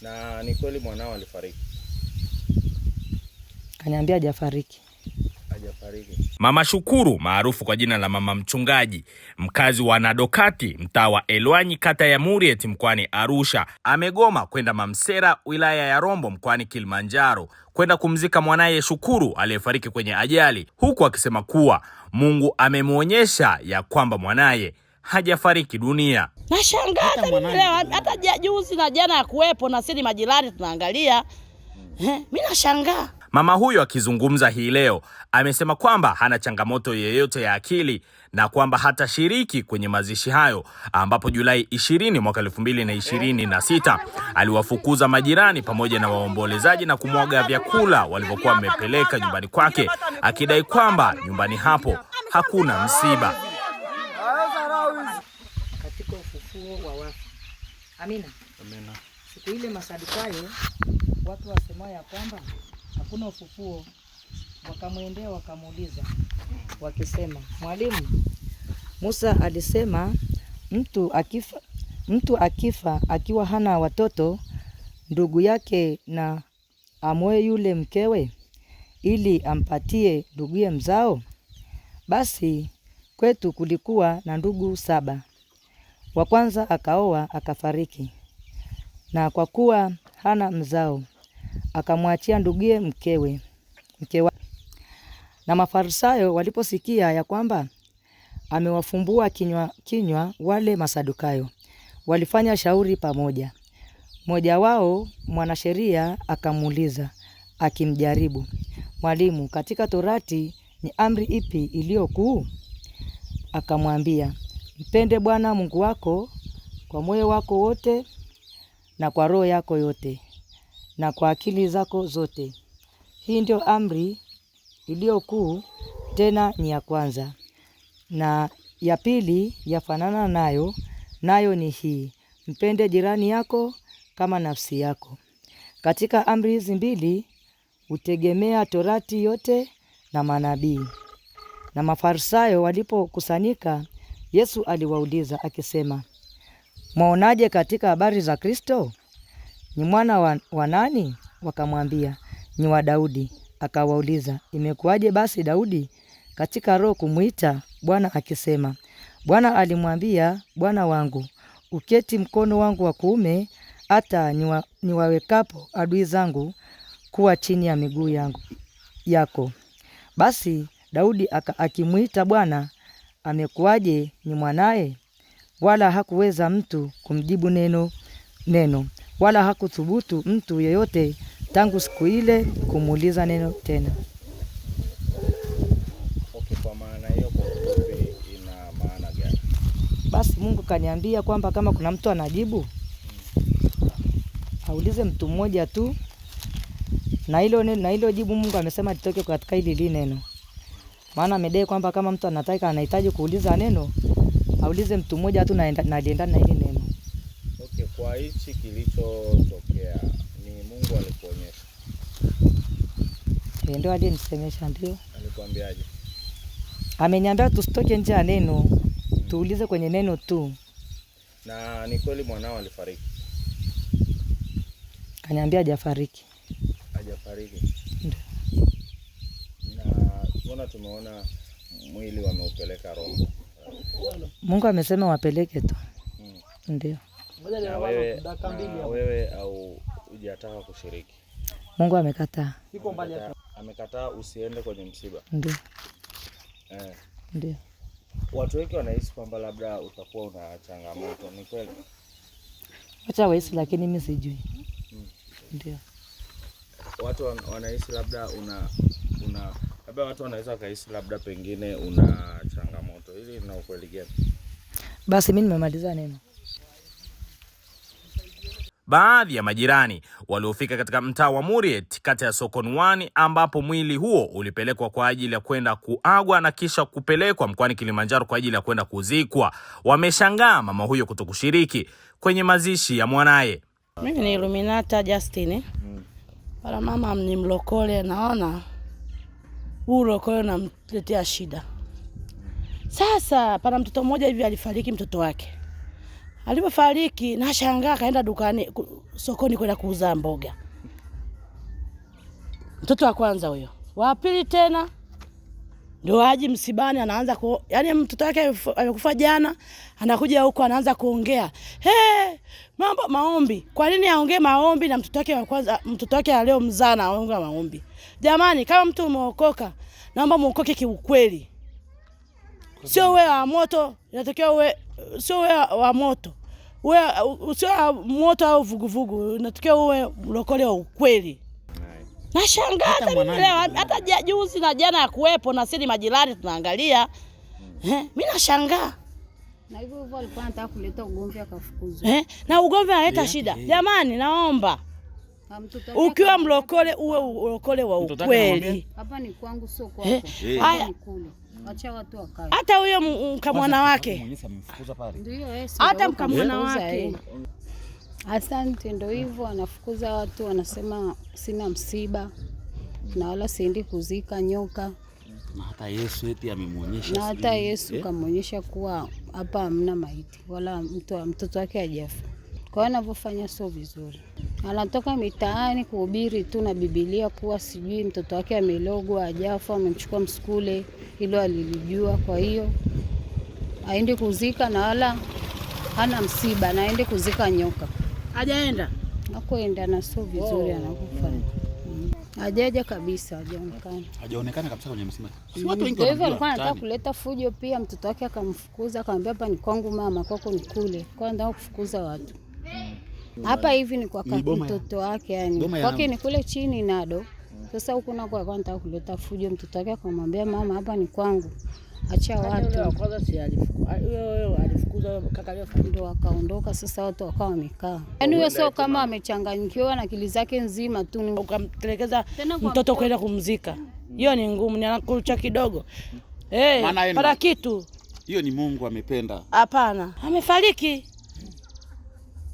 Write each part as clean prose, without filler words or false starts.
Na ni kweli mwanao alifariki? Kaniambia hajafariki. Mama Shukuru maarufu kwa jina la Mama Mchungaji, mkazi wa Nadokati, mtaa wa Elwanyi, kata ya Muriet, mkoani Arusha, amegoma kwenda Mamsera, wilaya ya Rombo, mkoani Kilimanjaro, kwenda kumzika mwanaye Shukuru aliyefariki kwenye ajali, huku akisema kuwa Mungu amemuonyesha ya kwamba mwanaye hajafariki dunia. Nashangaa hata juzi na jana ya kuwepo na sisi majirani tunaangalia. Mimi nashangaa. Mama huyo akizungumza hii leo amesema kwamba hana changamoto yeyote ya akili na kwamba hatashiriki kwenye mazishi hayo, ambapo Julai 20 mwaka 2026 aliwafukuza majirani pamoja na waombolezaji na kumwaga vyakula walivyokuwa wamepeleka nyumbani kwake, akidai kwamba nyumbani hapo hakuna msiba. Katika ufufuo wa wafu. Amina. Amina. Siku ile Masadukayo watu wasema ya kwamba hakuna ufufuo, wakamwendea wakamuuliza wakisema, Mwalimu, Musa alisema mtu akifa akiwa hana watoto, ndugu yake na amoe yule mkewe ili ampatie nduguye mzao. Basi kwetu kulikuwa na ndugu 7. Wa kwanza akaoa akafariki, na kwa kuwa hana mzao akamwachia nduguye mkewe. Na Mafarisayo waliposikia ya kwamba amewafumbua kinywa wale Masadukayo, walifanya shauri pamoja. Mmoja wao mwanasheria akamuuliza akimjaribu, Mwalimu, katika Torati ni amri ipi iliyo kuu? Akamwambia, mpende Bwana Mungu wako kwa moyo wako wote na kwa roho yako yote na kwa akili zako zote. Hii ndio amri iliyo kuu, tena ni ya kwanza. Na ya pili yafanana nayo ni hii, mpende jirani yako kama nafsi yako. Katika amri hizi 2 utegemea Torati yote na manabii. Na Mafarisayo walipokusanyika, Yesu aliwauliza akisema, mwaonaje katika habari za Kristo? Ni mwana wa nani? Wakamwambia, ni wa Daudi. Akawauliza, imekuwaje basi Daudi katika roho kumuita Bwana akisema, Bwana alimwambia Bwana wangu, uketi mkono wangu wa kuume hata niwawekapo adui zangu kuwa chini ya miguu yako. Basi Daudi akimuita Bwana, amekuwaje ni mwanaye? Wala hakuweza mtu kumjibu neno, wala hakuthubutu mtu yeyote tangu siku ile kumuuliza neno tena. Kwa maana hiyo kwa ufupi ina maana gani? Basi Mungu kaniambia kwamba kama kuna mtu anajibu, aulize mtu mmoja tu, na hilo jibu Mungu amesema litoke katika hili neno. Maana amedai kwamba kama mtu anahitaji kuuliza neno, aulize mtu mmoja tu na aliendana na hili neno. Kwa hichi kilichotokea ni Mungu alikuonyesha? Ndio alinisemesha. Ndio. Alikwambiaje? Ameniambia tusitoke nje ya neno, tuulize kwenye neno tu. Na ni kweli mwanao alifariki? Kaniambia hajafariki. Hajafariki? Ndio. Na tumeona mwili wameupeleka Rombo. Mungu amesema wapeleke tu. Ndio. Na wewe au hujataka kushiriki? Mungu amekataa. Amekataa usiende kwenye msiba? Ndio. Ndio. Watu wengi wanahisi kwamba labda utakuwa una changamoto, ni kweli? Acha wahisi, lakini mimi sijui. Ndio. Watu wanahisi labda labda watu wanaweza kahisi labda pengine una changamoto. Hili lina ukweli gani? Basi mimi nimemaliza neno. Baadhi ya majirani waliofika katika mtaa wa Muriet, kata ya Sokonwani, ambapo mwili huo ulipelekwa kwa ajili ya kwenda kuagwa na kisha kupelekwa mkoani Kilimanjaro kwa ajili ya kwenda kuzikwa, wameshangaa mama huyo kutokushiriki kwenye mazishi ya mwanaye. Mimi ni Iluminata Justin. Para mama ni mlokole, naona ulokole unamletea shida. Sasa pana mtoto mmoja hivi alifariki, mtoto wake. Alipofariki nashangaa kaenda dukani sokoni kwenda kuuza mboga. Mtoto wa kwanza huyo. Wa pili tena ndio aje msibani anaanza yani mtoto wake alikufa jana, anakuja huko anaanza kuongea. Mambo maombi. Kwa nini aongee maombi na mtoto wake wa kwanza, mtoto wake leo mzana aongea maombi? Jamani, kama mtu umeokoka, naomba muokoke kiukweli. Sio wewe wa moto, inatakiwa wewe sio wewe wa moto. Wewe sio moto au vuguvugu, inatakiwa wewe mlokole wa ukweli. Nashangaa hata juzi na jana ya kuwepo na sisi majirani tunaangalia. Mimi nashangaa. Na hivyo alikuwa anataka kuleta ugomvi akafukuzwa. Na ugomvi analeta shida. Jamani, naomba ukiwa mlokole uwe ulokole wa ukweli. Hapa ni kwangu sio kwako. Haya ni kule. Acha watu wakae. Hata huyo mkamwana wake. Ndio hata mkamwana wake. Asante, ndio hivyo anafukuza watu, wanasema sina msiba na wala siendi kuzika nyoka. Na hata Yesu eti amemuonyesha. Na hata Yesu kamuonyesha kuwa hapa hamna maiti wala mtoto wake hajafa. Kwa hiyo anavyofanya sio vizuri. Anatoka mitaani kuhubiri tu na Biblia kuwa sijui mtoto wake amelogwa, hajafa, amemchukua msukule, hilo alilijua. Kwa hiyo aende kuzika na wala hana msiba, na aende kuzika nyoka. Hajaenda. Hakuenda na sio vizuri anakufanya. Hajaja kabisa, hajaonekana. Hajaonekana kabisa kwenye msiba. Si watu wengi wanajua. Alikuwa anataka kuleta fujo pia, mtoto wake akamfukuza, akamwambia hapa ni kwangu mama, kwako ni kule. Kwa anataka kufukuza watu. Hapa hivi ni kwa mtoto wake yani. Kwake ni kule chini Nado. Sasa huko nako alikuwa anataka kuleta fujo, mtoto wake akamwambia mama hapa ni kwangu. Acha watu. Kwanza si alifukuza kaka leo ndio akaondoka. Sasa watu wakawa wamekaa. Yaani huyo sio kama amechanganyikiwa na akili zake nzima tu, ukamtelekeza mtoto kwenda kumzika. Hiyo ni ngumu, ni anakucha kidogo. Para kitu. Hiyo ni Mungu amependa. Hapana, amefariki.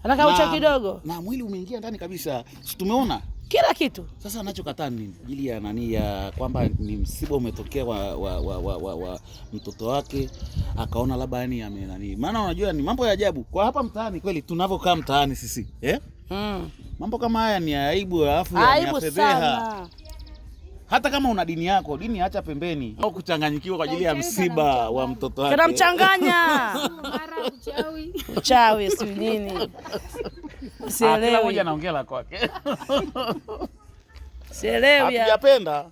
Anakaucha kidogo. Na mwili umeingia ndani kabisa. Si tumeona kila kitu. Sasa anachokataa nini? Ili ya nani ya kwamba ni msiba umetokea wa mtoto wake, akaona labda yani nani. Maana unajua ni mambo ya ajabu. Kwa hapa mtaani kweli tunavyokaa mtaani sisi. Mambo kama haya ni aibu, alafu ya fedheha. Hata kama una dini yako, dini acha pembeni. Au kuchanganyikiwa kwa ajili ya msiba wa mtoto wake. Kana mchanganya. Uchawi si nini? Sielewi. Kila mmoja anaongea la kwake. Sielewi. Hatujapenda.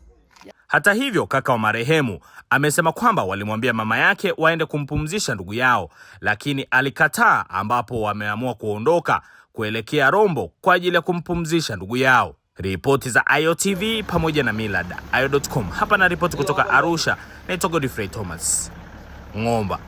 Hata hivyo, kaka wa marehemu amesema kwamba walimwambia mama yake waende kumpumzisha ndugu yao, lakini alikataa, ambapo wameamua kuondoka kuelekea Rombo kwa ajili ya kumpumzisha ndugu yao. Ripoti za AyoTV pamoja na Millard Ayo.com. Hapa na ripoti kutoka Arusha. Naitwa Godfrey Thomas Ng'omba.